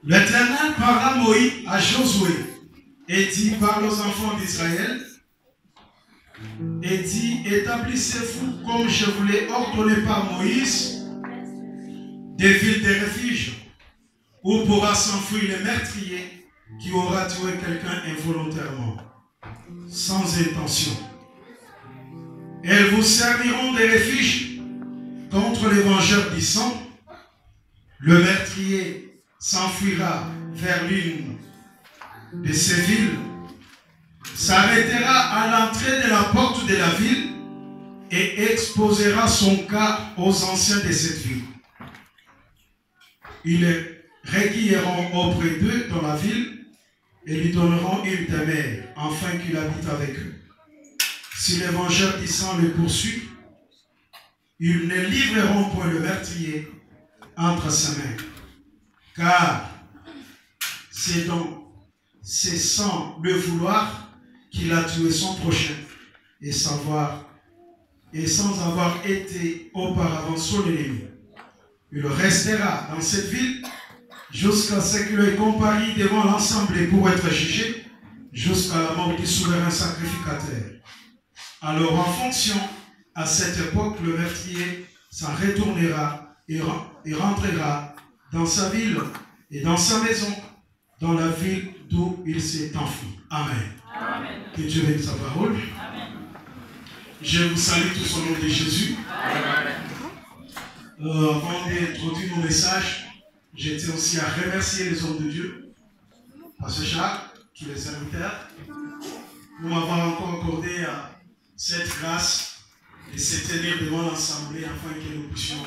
L'Éternel parla à Moïse, à Josué, et dit, parle aux enfants d'Israël, et dit, établissez-vous comme je vous l'ai ordonné par Moïse, des villes de refuge, où pourra s'enfuir le meurtrier qui aura tué quelqu'un involontairement, sans intention. Elles vous serviront de refuge contre les vengeurs du sang. Le meurtrier s'enfuira vers l'une de ces villes, s'arrêtera à l'entrée de la porte de la ville et exposera son cas aux anciens de cette ville. Ils les recueilleront auprès d'eux dans la ville et lui donneront une demeure, afin qu'il habite avec eux. Si les vengeurs du sang le poursuivent, ils ne livreront point le meurtrier entre ses mains, car c'est sans le vouloir qu'il a tué son prochain et sans avoir été auparavant son ennemi. Il restera dans cette ville jusqu'à ce qu'il ait comparu devant l'Assemblée pour être jugé, jusqu'à la mort du souverain sacrificateur. Alors, en fonction, à cette époque, le meurtrier s'en retournera et rentrera dans sa ville et dans sa maison, dans la ville d'où il s'est enfui. Amen. Amen. Que Dieu bénisse sa parole. Amen. Je vous salue tous au nom de Jésus. Amen. Avant d'introduire mon message, je tiens aussi à remercier les hommes de Dieu, Pasteur Jacques, tous les serviteurs, pour m'avoir encore accordé cette grâce de se tenir devant l'Assemblée afin que nous puissions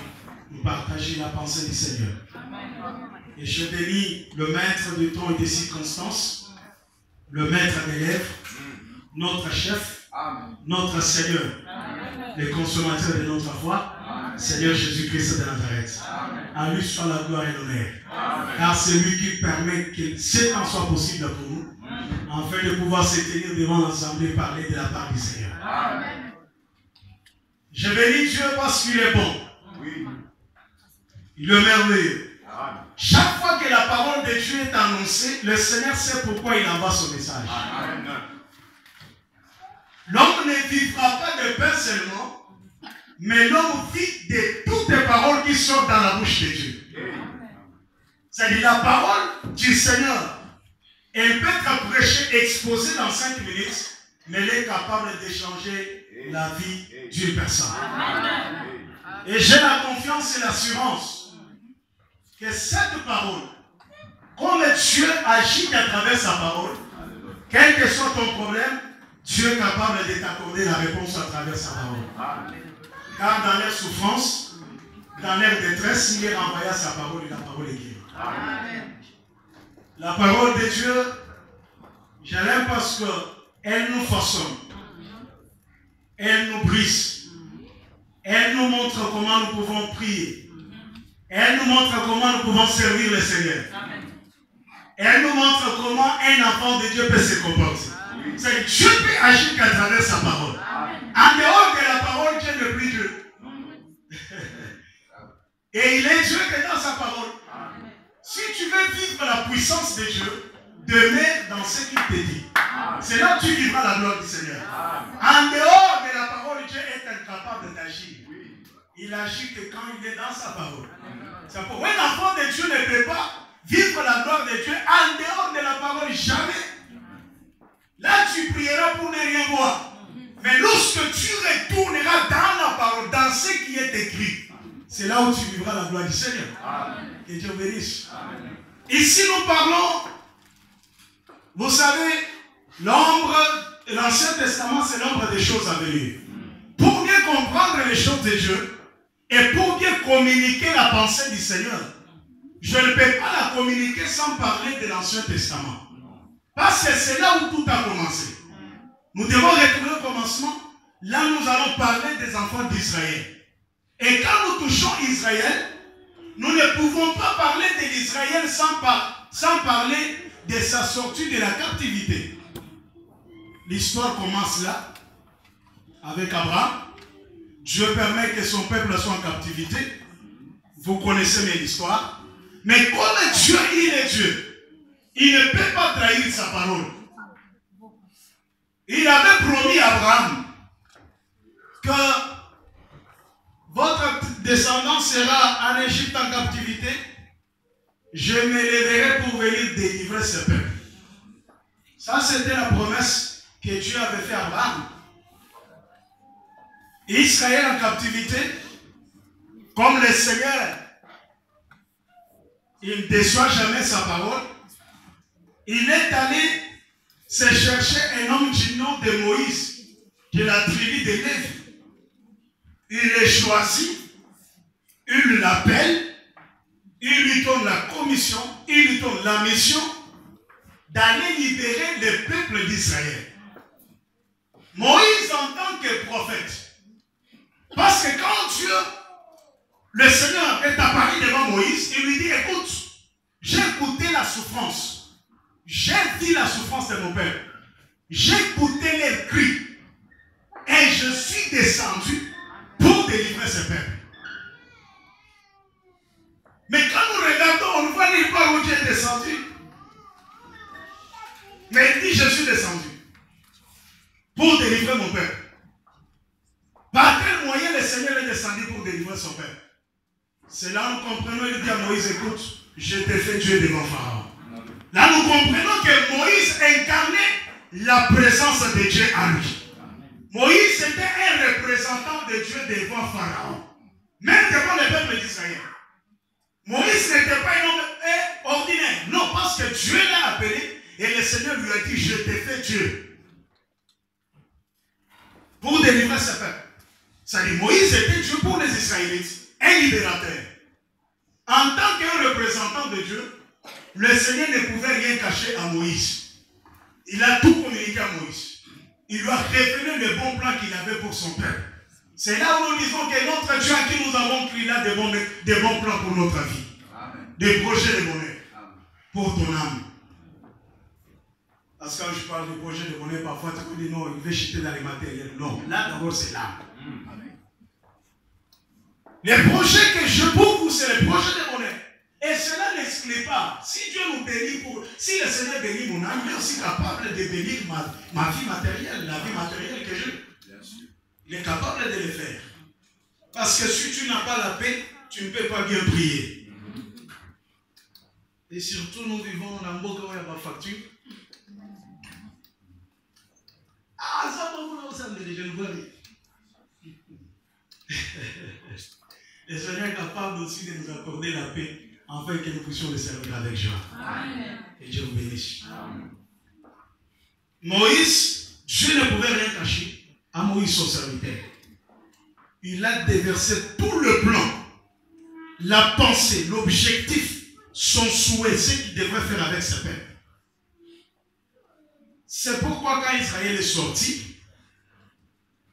nous partager la pensée du Seigneur. Et je bénis le maître du temps et des circonstances, le maître des lèvres, notre chef, notre Seigneur, le consommateur de notre foi, Seigneur Jésus-Christ de Nazareth. À lui soit la gloire et l'honneur. Car c'est lui qui permet que ce temps soit possible pour nous, afin de pouvoir se tenir devant l'Assemblée et parler de la part du Seigneur. Amen. Je bénis Dieu parce qu'il est bon. Oui. Il est merveilleux. Amen. Chaque fois que la parole de Dieu est annoncée, le Seigneur sait pourquoi il envoie son message. L'homme ne vivra pas de pain seulement, mais l'homme vit de toutes les paroles qui sortent dans la bouche de Dieu. C'est-à-dire la parole du Seigneur. Elle peut être prêchée, exposée dans 5 minutes, mais elle est capable de changer la vie d'une personne. Et j'ai la confiance et l'assurance que cette parole, comme Dieu agit à travers sa parole, quel que soit ton problème, Dieu est capable de t'accorder la réponse à travers sa parole. Car dans leur souffrance, dans leur détresse, il est renvoyé à sa parole et la parole est guérie. La parole de Dieu, je l'aime parce qu'elle nous façonne. Elle nous brise. Elle nous montre comment nous pouvons prier. Elle nous montre comment nous pouvons servir le Seigneur. Elle nous montre comment un enfant de Dieu peut se comporter. C'est que Dieu peut agir qu'à travers sa parole. En dehors de la parole, Dieu n'est plus Dieu. Et il est Dieu que dans sa parole. Si tu veux vivre la puissance de Dieu, demeure dans ce qu'il te dit. C'est là que tu vivras la gloire du Seigneur. En dehors de la parole, Dieu est incapable d'agir. Il agit que quand il est dans sa parole. C'est pourquoi un enfant de Dieu ne peut pas vivre la gloire de Dieu en dehors de la parole. Jamais. Là, tu prieras pour ne rien voir. Mais lorsque tu retourneras dans la parole, dans ce qui est écrit, c'est là où tu vivras la gloire du Seigneur. Que Dieu bénisse. Ici, nous parlons, vous savez, l'Ancien Testament, c'est l'ombre des choses à venir. Pour bien comprendre les choses de Dieu et pour bien communiquer la pensée du Seigneur, je ne peux pas la communiquer sans parler de l'Ancien Testament. Parce que c'est là où tout a commencé. Nous devons retrouver le commencement. Là, nous allons parler des enfants d'Israël. Et quand nous touchons Israël, nous ne pouvons pas parler de l'Israël sans parler de sa sortie de la captivité. L'histoire commence là, avec Abraham. Dieu permet que son peuple soit en captivité. Vous connaissez bien l'histoire. Mais comme Dieu, il est Dieu, il ne peut pas trahir sa parole. Il avait promis à Abraham que votre descendance sera en Égypte en captivité. Je m'élèverai pour venir délivrer ce peuple. Ça, c'était la promesse que Dieu avait fait à Abraham. Israël en captivité, comme le Seigneur, il ne déçoit jamais sa parole. Il est allé se chercher un homme du nom de Moïse, de la tribu de Lévi. Il est choisi, il l'appelle, il lui donne la commission, il lui donne la mission d'aller libérer le peuple d'Israël. Moïse en tant que prophète, parce que quand Dieu, le Seigneur est apparu devant Moïse, il lui dit, écoute, j'ai écouté la souffrance, j'ai vu la souffrance de mon peuple, j'ai écouté les cris, et je suis descendu pour délivrer ce peuple. Mais quand nous regardons, on ne voit nulle part où Dieu est descendu. Mais il dit, je suis descendu pour délivrer mon peuple. Par quel moyen le Seigneur est descendu pour délivrer son peuple? C'est là nous comprenons, il dit à Moïse, écoute, je t'ai fait Dieu devant Pharaon. Là nous comprenons que Moïse incarnait la présence de Dieu en lui. Moïse était un représentant de Dieu devant Pharaon, même devant le peuple d'Israël. Moïse n'était pas un homme ordinaire. Non, parce que Dieu l'a appelé et le Seigneur lui a dit, je t'ai fait Dieu pour délivrer ce peuple. Ça dit, Moïse était Dieu pour les Israélites, un libérateur. En tant qu'un représentant de Dieu, le Seigneur ne pouvait rien cacher à Moïse. Il a tout communiqué à Moïse. Il lui a révélé le bon plan qu'il avait pour son peuple. C'est là où nous disons que notre Dieu à qui nous avons crié là des bons plans pour notre vie. Amen. Des projets de bonheur. Amen. Pour ton âme. Parce que quand je parle de projets de bonheur, parfois tu dis non, il veut jeter dans les matériels. Non, là d'abord c'est l'âme. Les projets que je pour vous, c'est les projets de bonheur. Et cela n'exclut pas. Si Dieu nous bénit si le Seigneur bénit mon âme, il est aussi capable de bénir ma vie matérielle, la vie matérielle que j'ai. Il est capable de le faire. Parce que si tu n'as pas la paix, tu ne peux pas bien prier. Et surtout, nous vivons dans un beau où il n'y a pas de facture. Ah, ça va vous ensemble, je ne vois rien. Le Seigneur est capable aussi de nous accorder la paix, afin que nous puissions le servir avec joie. Amen. Et Dieu vous bénisse. Amen. Moïse, Dieu ne pouvait rien cacher à Moïse son serviteur. Il a déversé tout le plan, la pensée, l'objectif, son souhait, ce qu'il devrait faire avec ce peuple. C'est pourquoi quand Israël est sorti,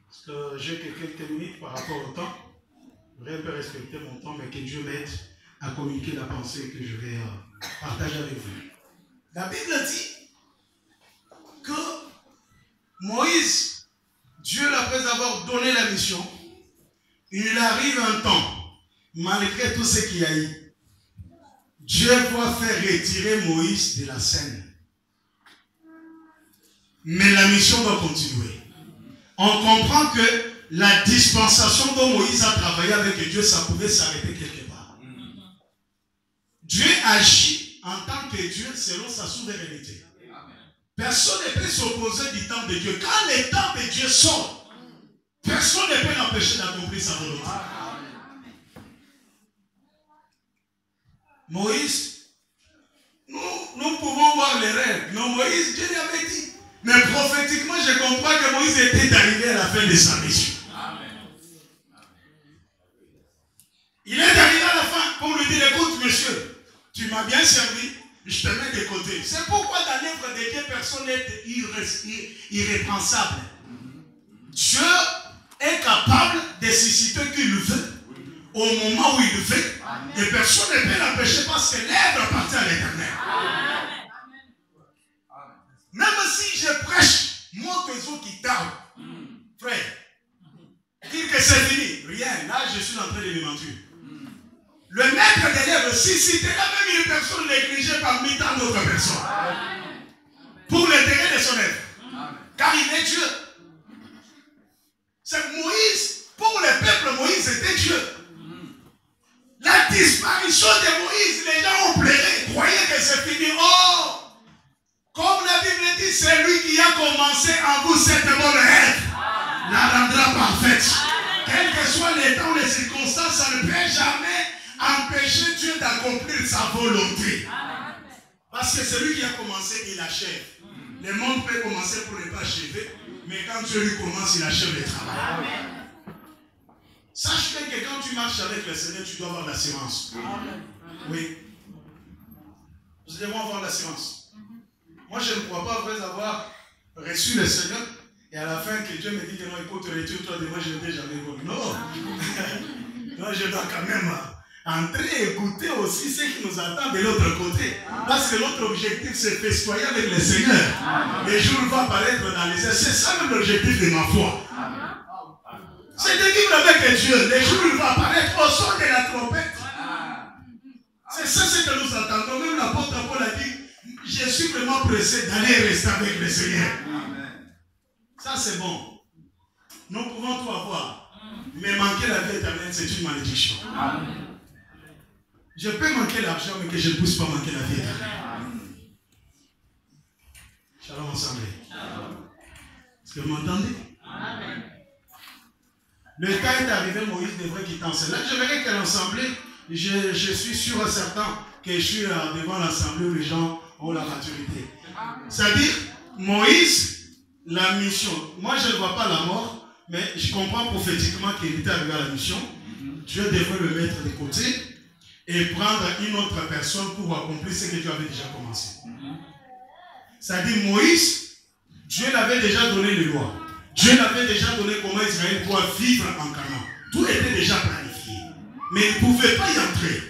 parce que j'ai que quelques minutes par rapport au temps, je vais un peu respecter mon temps, mais que Dieu m'aide à communiquer la pensée que je vais partager avec vous. La Bible dit que Moïse, Dieu, après avoir donné la mission, il arrive un temps, malgré tout ce qu'il y a eu, Dieu va faire retirer Moïse de la scène. Mais la mission doit continuer. On comprend que la dispensation dont Moïse a travaillé avec Dieu, ça pouvait s'arrêter quelque part. Dieu agit en tant que Dieu selon sa souveraineté. Personne ne peut s'opposer du temps de Dieu. Quand le temps de Dieu sort, personne ne peut l'empêcher d'accomplir sa volonté. Moïse, nous pouvons voir les rêves. Non, Moïse, Dieu lui avait dit. Mais prophétiquement, je comprends que Moïse était arrivé à la fin de sa mission. Il est arrivé à la fin pour lui dire, écoute monsieur, tu m'as bien servi, je te mets de côté. C'est pourquoi dans l'œuvre de Dieu, personne n'est irrépréhensible. Dieu est capable de susciter qu'il le fait, au moment où il le fait, et personne ne peut l'empêcher parce que l'œuvre appartient à l'Éternel. Même si je prêche, mon réseau qui tarde, frère, dire que c'est fini, rien, là je suis en train de me mentir. Le maître d'élève suscitera même une personne négligée parmi tant d'autres personnes. Pour l'intérêt de son œuvre. Car il est Dieu. C'est Moïse, pour le peuple, Moïse était Dieu. La disparition de Moïse, les gens ont pleuré, croyaient que c'est fini. Oh! Comme la Bible dit, c'est lui qui a commencé en vous cette bonne œuvre. La rendra parfaite. Quels que soient les temps ou les circonstances, ça ne peut jamais empêcher Dieu d'accomplir sa volonté. Parce que celui qui a commencé, il achève. Le monde peut commencer pour ne pas achever, mais quand Dieu lui commence, il achève le travail. Sache bien que quand tu marches avec le Seigneur, tu dois avoir l'assurance. Oui. Vous devez avoir l'assurance. Moi, je ne crois pas après avoir reçu le Seigneur et à la fin que Dieu me dit que non, écoute, retire-toi de moi, je ne t'ai jamais connu. Non. Non, je dois quand même entrer et écouter aussi ce qui nous attend de l'autre côté. Parce que notre objectif, c'est festoyer avec le Seigneur. Les jours vont apparaître dans les airs. C'est ça même l'objectif de ma foi. C'est de vivre avec Dieu. Les jours vont apparaître au son de la trompette. C'est ça ce que nous attendons. Même l'apôtre Paul a dit, je suis vraiment pressé d'aller rester avec le Seigneur. Ça c'est bon. Nous pouvons tout avoir. Mais manquer la vie éternelle, c'est une malédiction. Je peux manquer l'argent, mais que je ne puisse pas manquer la vie éternelle. Shalom ensemble. Est-ce que vous m'entendez? Le temps est arrivé, Moïse devrait quitter l'assemblée. Là, je verrai que l'assemblée, je suis sûr et certain que je suis devant l'assemblée où les gens ont la maturité. C'est-à-dire, Moïse, la mission. Moi, je ne vois pas la mort, mais je comprends prophétiquement qu'il était arrivé à la mission. Dieu devrait le mettre de côté et prendre une autre personne pour accomplir ce que Dieu avait déjà commencé. C'est-à-dire, Moïse, Dieu l'avait déjà donné les lois. Dieu l'avait déjà donné comment Israël doit vivre en Canaan. Tout était déjà planifié. Mais il ne pouvait pas y entrer.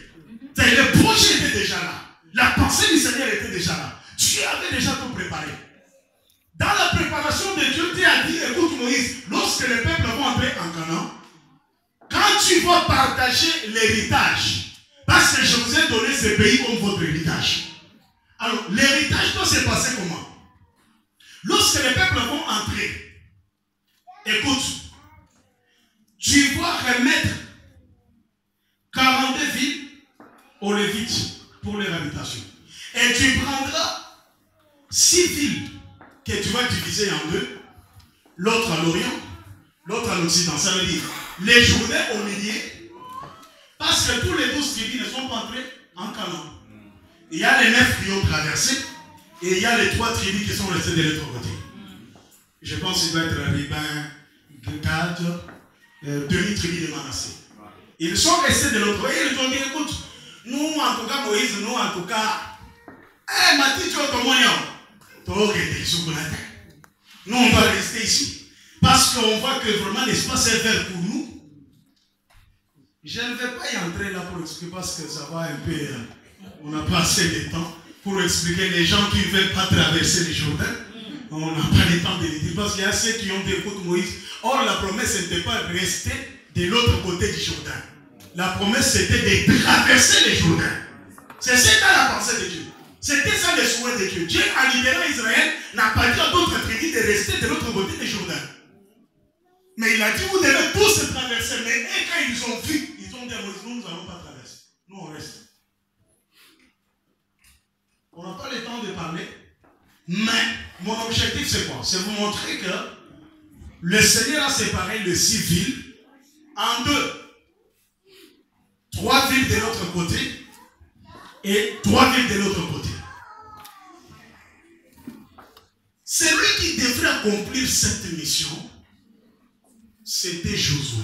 Le projet était déjà là. La pensée du Seigneur était déjà là. Dieu avait déjà tout préparé. Dans la préparation de Dieu, Dieu a dit, écoute Moïse, lorsque les peuples vont entrer en Canaan, quand tu vas partager l'héritage, parce que je vous ai donné ce pays comme votre héritage. Alors, l'héritage doit se passer comment? Lorsque les peuples vont entrer, écoute, tu vas remettre 42 villes aux Lévites pour leur habitation. Et tu prendras 6 villes que tu vas diviser en deux, l'autre à l'Orient, l'autre à l'Occident. Ça veut dire les journées au milieu, parce que tous les 12 tribus ne sont pas entrés en Canaan. Il y a les 9 qui ont traversé, et il y a les 3 tribus qui sont restées de l'autre côté. Je pense qu'il doit être Ribin, Gad, demi-tribu de Manassé. Ils sont restés de l'autre côté. Ils ont dit, écoute, nous en tout cas, Moïse, nous en tout cas, nous on va rester ici. Parce qu'on voit que vraiment l'espace est vert pour nous. Je ne vais pas y entrer là pour expliquer parce que ça va un peu, on n'a pas assez de temps pour expliquer les gens qui ne veulent pas traverser le Jourdain. On n'a pas le temps de le dire parce qu'il y a ceux qui ont dit, écoute Moïse, or la promesse n'était pas rester de l'autre côté du Jourdain. La promesse c'était de traverser le Jourdain. C'est ça la pensée de Dieu. C'était ça le souhait de Dieu. Dieu, en libérant Israël, n'a pas dit à d'autres tribus de rester de l'autre côté du Jourdain. Mais il a dit, vous devez tous traverser. Mais quand ils ont vu, ils ont dit à Moïse, nous n'allons pas traverser. Nous, on reste. On n'a pas le temps de parler. Mais mon objectif, c'est quoi? C'est vous montrer que le Seigneur a séparé les 6 villes en deux. 3 villes de l'autre côté et 3 villes de l'autre côté. Celui qui devrait accomplir cette mission, c'était Josué.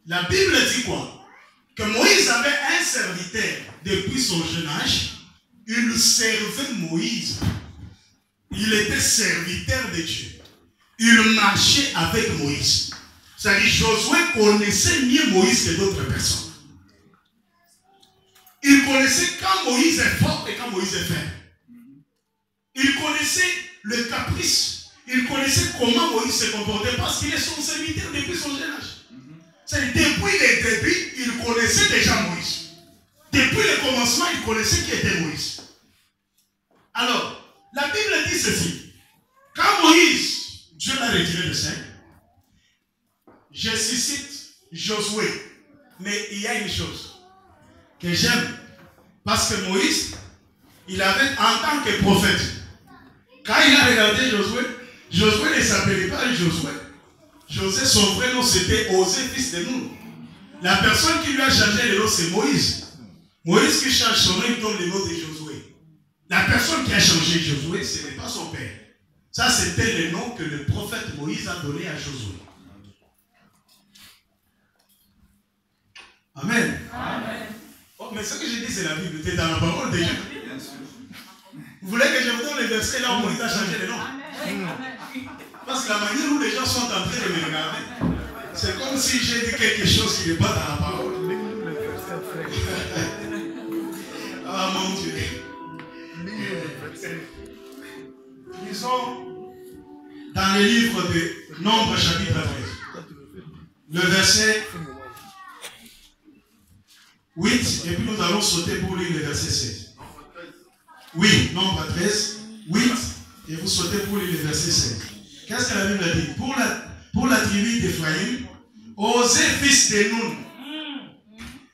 La Bible dit quoi? Que Moïse avait un serviteur depuis son jeune âge. Il servait Moïse. Il était serviteur de Dieu. Il marchait avec Moïse. C'est-à-dire Josué connaissait mieux Moïse que d'autres personnes. Il connaissait quand Moïse est fort et quand Moïse est faible. Il connaissait le caprice. Il connaissait comment Moïse se comportait parce qu'il est son serviteur depuis son jeune âge. C'est depuis les débuts, il connaissait déjà Moïse. Depuis le commencement, il connaissait qui était Moïse. Alors, la Bible dit ceci. Quand Moïse, Dieu l'a retiré de Saint, je suscite Josué. Mais il y a une chose que j'aime. Parce que Moïse, il avait, en tant que prophète, quand il a regardé Josué, Josué ne s'appelait pas Josué. Josué, son vrai nom, c'était Osée, fils de Nun. La personne qui lui a changé le nom, c'est Moïse. Moïse qui change son nom, il donne le nom de Josué. La personne qui a changé Josué, ce n'est pas son père. Ça, c'était le nom que le prophète Moïse a donné à Josué. Amen. Amen. Oh, mais ce que je dis, c'est la Bible. Tu es dans la parole déjà. Vous voulez que je vous donne les versets là où Moïse a changé le nom? Amen. Parce que la manière où les gens sont en train de me regarder, c'est comme si j'ai dit quelque chose qui n'est pas dans la parole. Ah mon Dieu. Ils sont dans le livre de Nombre chapitre 13. Le verset 8, et puis nous allons sauter pour lire le verset 16. Oui, Nombre 13, 8, et vous sautez pour lire le verset 16. Qu'est-ce que la Bible dit? Pour la tribu d'Éphraïm, Osée fils de Nun.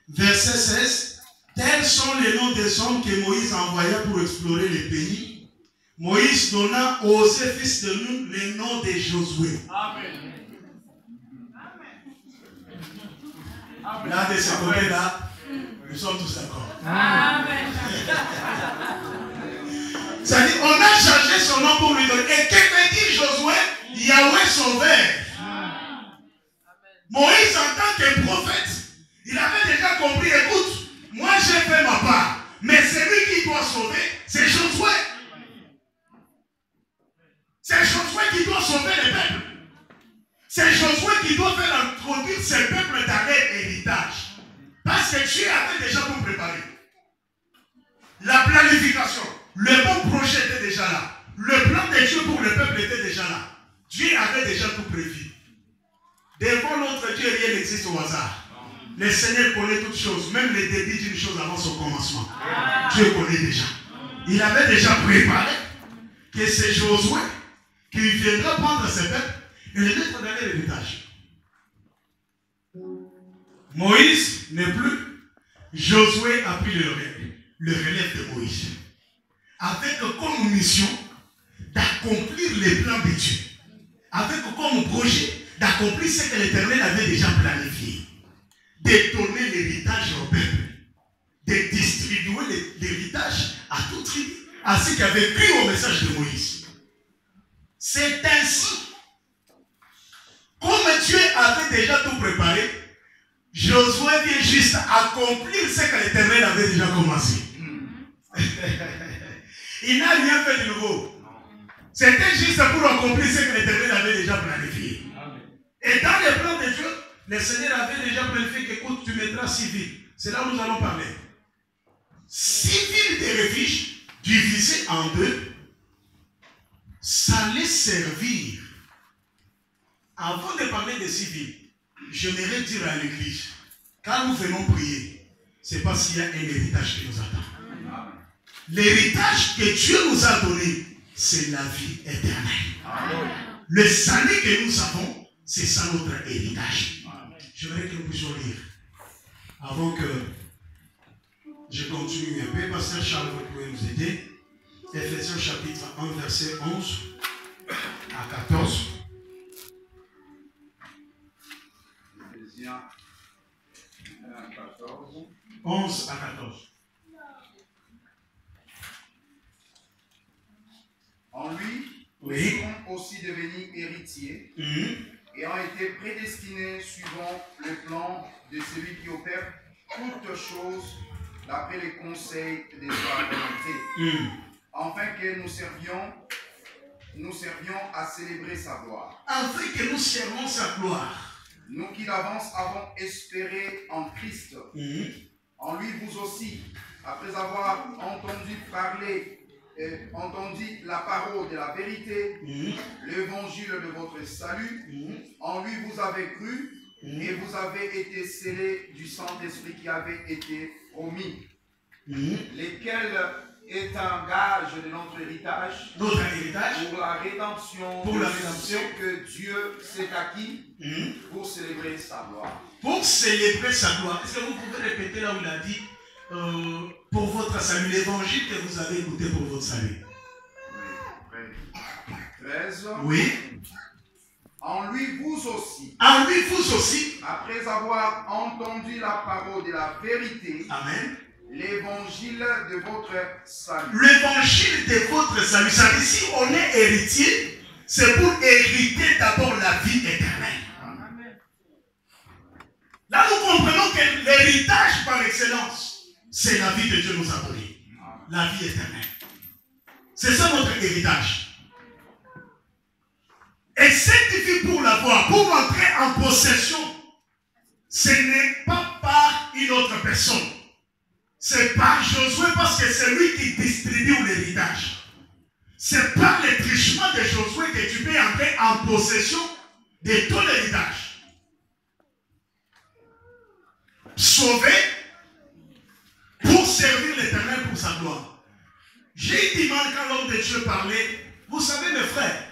Verset 16. Tels sont les noms des hommes que Moïse envoya pour explorer le pays. Moïse donna Osée fils de Nun le nom de Josué. Amen. Là, de ce côté-là, nous sommes tous d'accord. Amen. C'est-à-dire, on a changé son nom pour lui donner. Et que veut dire Josué? Yahweh sauveur. Moïse, en tant que prophète, il avait déjà compris, écoute, moi j'ai fait ma part, mais celui qui doit sauver, c'est Josué. C'est Josué qui doit sauver les peuples. C'est Josué qui doit faire introduire ces peuples dans leur héritage. Parce que Dieu avait déjà tout préparé. La planification, le bon projet était déjà là. Le plan de Dieu pour le peuple était déjà là. Dieu avait déjà tout prévu. Devant notre Dieu, rien n'existe au hasard. Le Seigneur connaît toutes choses, même les débuts d'une chose avant son commencement. Dieu connaît déjà. Il avait déjà préparé que c'est Josué qui viendra prendre ses peuples et les mettre dans l'héritage. Moïse n'est plus. Josué a pris le relève de Moïse. Avec comme mission d'accomplir les plans de Dieu. Avec comme projet d'accomplir ce que l'Éternel avait déjà planifié. De donner l'héritage au peuple. De distribuer l'héritage à toute tribu. À ceux qui avaient cru au message de Moïse. C'est ainsi. Comme Dieu avait déjà tout préparé, Josué vient juste accomplir ce que l'Éternel avait déjà commencé. Il n'a rien fait de nouveau. C'était juste pour accomplir ce que l'Éternel avait déjà planifié. Et dans les plans de Dieu, le Seigneur avait déjà planifié qu'écoute, tu mettras 6 villes. C'est là où nous allons parler. 6 villes de refuge divisées en 2. Ça allait servir. Avant de parler de 6 villes, j'aimerais dire à l'église, quand nous venons prier, c'est parce qu'il y a un héritage qui nous attend. L'héritage que Dieu nous a donné, c'est la vie éternelle. Le salut que nous avons, c'est ça notre héritage. J'aimerais que nous puissions lire. Avant que je continue un peu, Pasteur Charles, vous pouvez nous aider. Ephésiens chapitre 1, verset 11 à 14. Ephésiens 1, 14. 11 à 14. En lui, nous serons aussi devenus héritiers, ayant été prédestinés suivant le plan de celui qui opère toutes choses d'après les conseils de sa volonté, afin que nous servions à célébrer sa gloire. Afin que nous servons sa gloire. Nous qui d'avance avons espéré en Christ, en lui vous aussi, après avoir entendu la parole de la vérité, l'évangile de votre salut, en lui vous avez cru, Et vous avez été scellés du Saint-Esprit qui avait été promis, lesquels est un gage de notre héritage, pour la rédemption, que Dieu s'est acquis pour célébrer sa gloire. Pour célébrer sa gloire. Est-ce que vous pouvez répéter là où il a dit pour votre salut, l'évangile que vous avez écouté pour votre salut? 13. Oui. En lui, vous aussi. En lui, vous aussi. Après avoir entendu la parole de la vérité. Amen. L'évangile de votre salut. L'évangile de votre salut. Ça veut dire, si on est héritier, c'est pour hériter d'abord la vie éternelle. Amen. Là, nous comprenons que l'héritage par excellence, c'est la vie que Dieu nous a donnée. La vie éternelle. C'est ça notre héritage. Et cette vie pour l'avoir, pour entrer en possession, ce n'est pas par une autre personne. C'est par Josué parce que c'est lui qui distribue l'héritage. C'est par le trichement de Josué que tu peux entrer en possession de ton héritage. Sauvé pour servir l'Éternel pour sa gloire. J'ai dit quand l'homme de Dieu parlait, vous savez mes frères,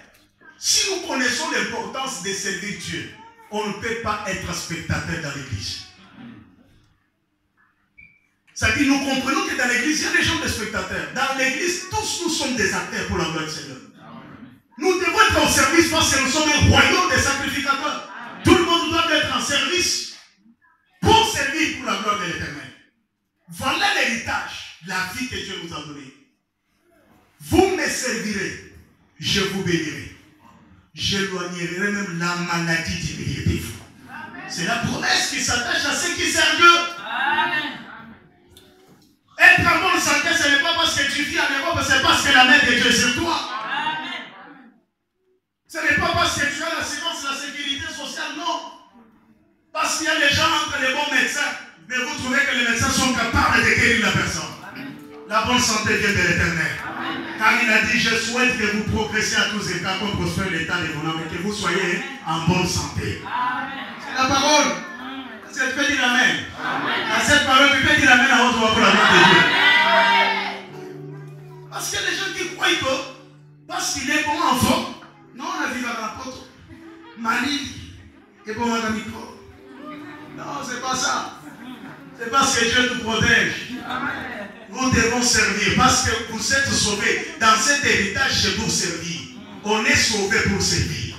si nous connaissons l'importance de servir Dieu, on ne peut pas être spectateur dans l'église. C'est-à-dire, nous comprenons que dans l'église, il y a des gens de spectateurs. Dans l'église, tous nous sommes des acteurs pour la gloire du Seigneur. Nous devons être au service parce que nous sommes un royaume des sacrificateurs. Tout le monde doit être en service pour servir pour la gloire de l'Éternel. Voilà l'héritage, la vie que Dieu nous a donnée. Vous me servirez, je vous bénirai. J'éloignerai même la maladie du milieu de vous. C'est la promesse qui s'attache à ceux qui servent Dieu. Amen. Être en bonne santé, ce n'est pas parce que tu vis en Europe, c'est parce que la main de Dieu est sur toi. Amen. Ce n'est pas parce que tu as l'assurance, la sécurité sociale, non. Parce qu'il y a des gens entre les bons médecins, mais vous trouvez que les médecins sont capables de guérir la personne. Amen. La bonne santé vient de l'Éternel. Car il a dit, je souhaite que vous progressiez à tous états, comme prospère l'état de vos âmes, et que vous soyez en bonne santé. C'est la parole. Est-ce que tu peux dire Amen? Amen. À cette parole, tu peux dire Amen à votre voix pour la gloire de Dieu. Parce qu'il y a des gens qui croient que, parce qu'il est bon en forme, non, on a vu à l'apôtre, Marie est bon à la micro. Non, c'est pas ça. C'est parce que Dieu nous protège. Amen. Nous devons servir parce que vous êtes sauvés. Dans cet héritage, c'est pour servir. On est sauvés pour servir.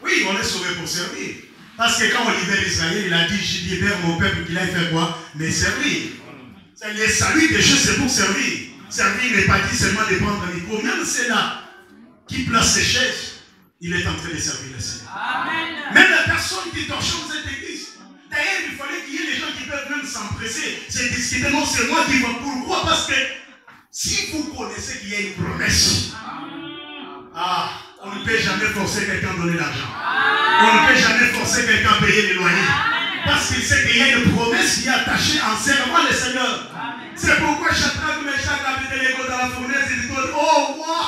Oui, on est sauvés pour servir. Parce que quand on libère Israël, il a dit, je libère mon peuple, qu'il aille faire quoi? Mais servir. C'est le salut des choses, c'est pour servir. Servir n'est pas dit seulement de prendre un micro. Même c'est là qui place ses chaises, il est en train de servir le Seigneur. Amen. Même la personne qui torchonne cette église. D'ailleurs, il fallait qu'il y ait des gens qui peuvent même s'empresser. C'est discuter, non, c'est moi qui vais. Pourquoi? Parce que si vous connaissez qu'il y a une promesse, on ne peut jamais forcer quelqu'un à donner l'argent. On ne peut jamais forcer quelqu'un à payer les loyers. Parce qu'il sait qu'il y a une promesse qui est attachée en servant le Seigneur. C'est pourquoi Shadrach, Meshach, Abednego dans la fournaise, ils disent, oh roi,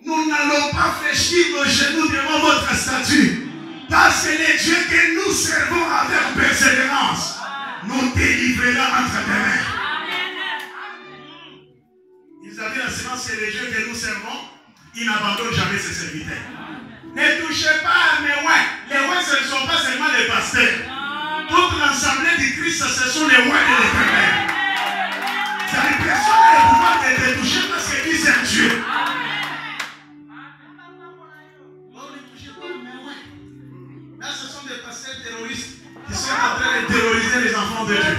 nous n'allons pas fléchir nos genoux devant votre statue. Parce que les dieux que nous servons avec persévérance nous délivrera entre tes mains. Ils avaient l'assurance que les dieux que nous servons, ils n'abandonnent jamais ses serviteurs. Ne touchez pas à mes ouins. Les ouins, ce ne sont pas seulement les pasteurs. Toute l'assemblée du Christ, ce sont les ouins de l'Éternel. Ça ne personne n'a le pouvoir de te toucher parce que tu sers Dieu. Là, ce sont des pasteurs terroristes qui sont en train de terroriser les enfants de Dieu.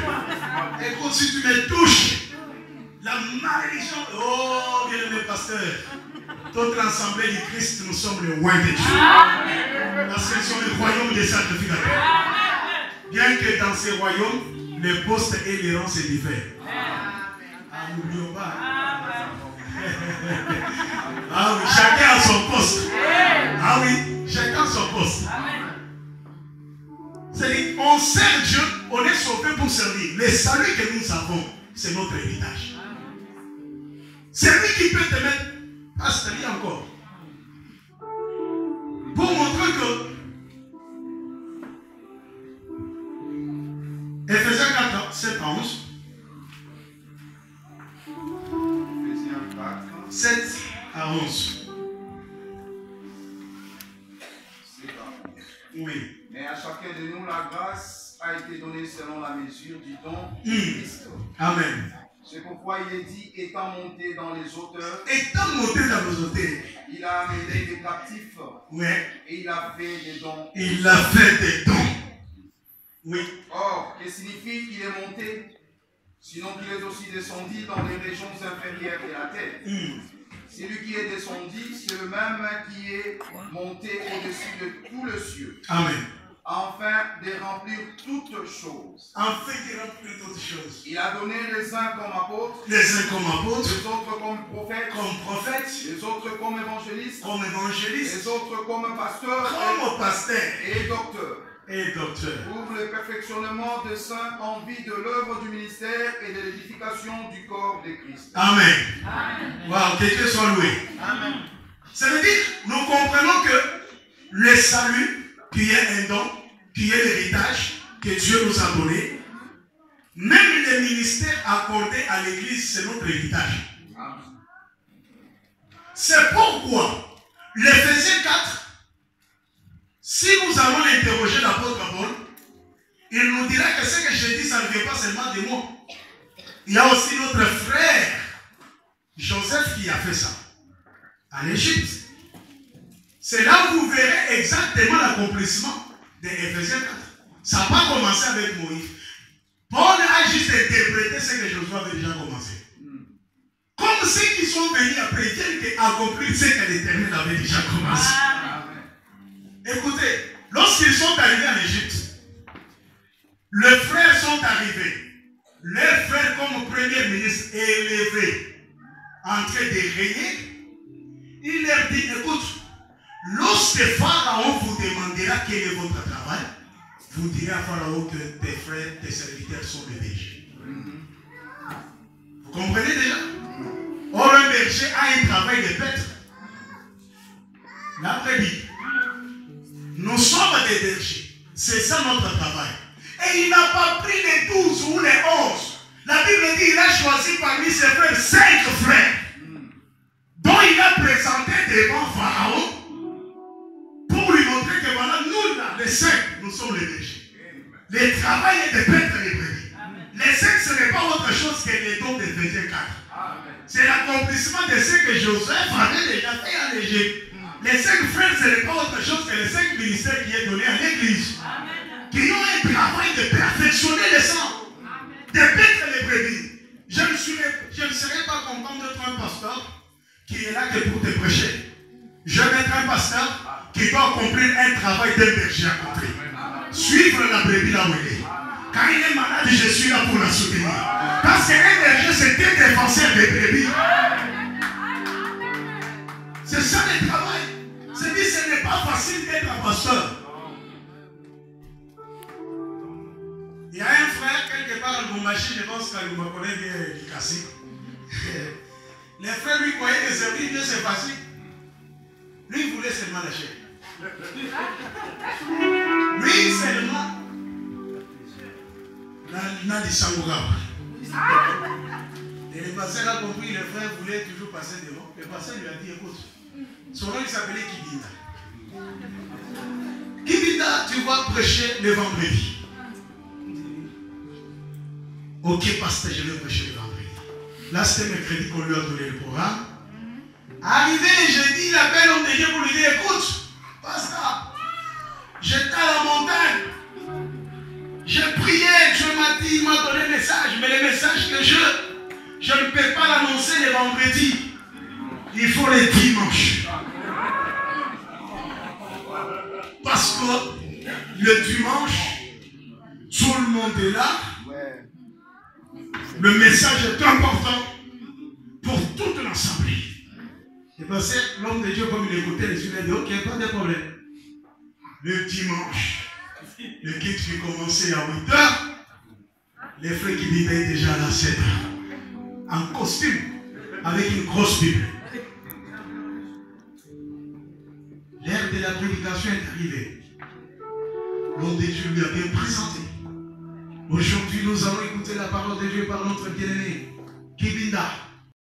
Écoute, si tu me touches, la malédiction. Oh, bien-aimé pasteur, toute l'assemblée du Christ, nous sommes le roi de Dieu. Parce qu'ils sont le royaume des sacrificateurs. Bien que dans ces royaumes, les postes et les rangs se diffèrent. N'oublions pas. Ah oui, chacun a son poste. Ah oui, chacun a son poste. C'est-à-dire, on sert Dieu, on est sauvé pour servir. Le salut que nous avons, c'est notre héritage. C'est lui qui peut te mettre à se tenir encore. Pour montrer que 7 à 11. Oui. Mais à chacun de nous, la grâce a été donnée selon la mesure du don de Christ. Amen. C'est pourquoi il est dit, étant monté dans les hauteurs, il a amené des captifs. Ouais. Et il a fait des dons. Il a fait des dons. Oui. Or, que signifie qu'il est monté? Sinon qu'il est aussi descendu dans les régions inférieures de la terre. Celui qui est descendu, c'est le même qui est monté au-dessus de tout le cieux. Amen. Afin de remplir toutes choses. Il a donné les uns comme apôtres, les autres comme prophètes, les autres comme évangélistes, les autres comme pasteurs, et docteurs. Pour le perfectionnement des saints en vue de l'œuvre du ministère et de l'édification du corps de Christ. Amen. Wow, que Dieu soit loué. Amen. Ça veut dire, nous comprenons que le salut, qui est un don, qui est l'héritage que Dieu nous a donné, même les ministères accordés à l'Église, c'est notre héritage. C'est pourquoi l'Éphésiens 4, si nous allons interroger l'apôtre Paul, il nous dira que ce que je dis, ça ne vient pas seulement de moi. Il y a aussi notre frère Joseph qui a fait ça en Égypte. C'est là où vous verrez exactement l'accomplissement de Éphésiens 4. Ça n'a pas commencé avec Moïse. Paul a juste interprété ce que Josué avait déjà commencé. Comme ceux qui sont venus après, ils ont accompli ce que l'Éternel avait déjà commencé. Écoutez, lorsqu'ils sont arrivés en Égypte, les frères sont arrivés. Les frères comme premier ministre élevé, en train de régner, il leur dit, écoute, lorsque Pharaon vous demandera quel est votre travail, vous direz à Pharaon que tes frères, tes serviteurs sont des bergers. Vous comprenez déjà? Or, un berger a un travail de paître. L'après dit, nous sommes des bergers. C'est ça notre travail. Et il n'a pas pris les 12 ou les 11. La Bible dit qu'il a choisi parmi ses frères 5 frères, dont il a présenté devant Pharaon pour lui montrer que voilà, nous là, les 5, nous sommes les bergers. Le travail est de paître les brebis. Les 5, ce n'est pas autre chose que les dons d'Éphésiens 4. C'est l'accomplissement de ce que Joseph avait déjà fait en Égypte. Les 5 frères, ce n'est pas autre chose que les 5 ministères qui est donné à l'Église. Qui ont un travail de perfectionner les sangs, de paître les brebis. Je ne serais pas content d'être un pasteur qui est là que pour te prêcher. Je vais être un pasteur qui doit accomplir un travail d'un berger accompli. Suivre la brebis là où elle est. Quand il est malade, je suis là pour la soutenir. Parce qu'un berger, c'est un défenseur des brebis. C'est ça le travail. C'est-à-dire que ce n'est pas facile d'être un pasteur. Il y a un frère, quelque part, à Lubumbashi, je pense qu'à Lubumbashi, connaît bien du classique. Les frères lui croyaient que servir Dieu c'est facile. Lui, il voulait seulement la chair. Lui, seulement. N'a dit Sangougaba. Et le pasteur a compris, le frère voulait toujours passer devant. Le pasteur lui a dit, écoute, son nom il s'appelait Kibinda. Kibinda, tu vas prêcher le vendredi. Ok, pasteur, je vais prêcher le vendredi. Là, c'était mercredi qu'on lui a donné le programme. Arrivé le jeudi, il appelle l'homme de Dieu pour lui dire, écoute, pasteur, j'étais à la montagne. J'ai prié, Dieu m'a dit, il m'a donné le message, mais le message que je ne peux pas l'annoncer le vendredi. Il faut le dimanche. Parce que le dimanche, tout le monde est là. Le message est important pour toute l'assemblée. Et parce que l'homme de Dieu, comme il écoutait les yeux, il a dit, ok, pas de problème. Le dimanche, le culte qui commençait à 8 h, les frères qui vivaient déjà à 7 h, en costume, avec une grosse Bible. L'heure de la prédication est arrivée. L'homme de Dieu lui a bien présenté. Aujourd'hui, nous allons écouter la parole de Dieu par notre bien-aimé, Kibinda.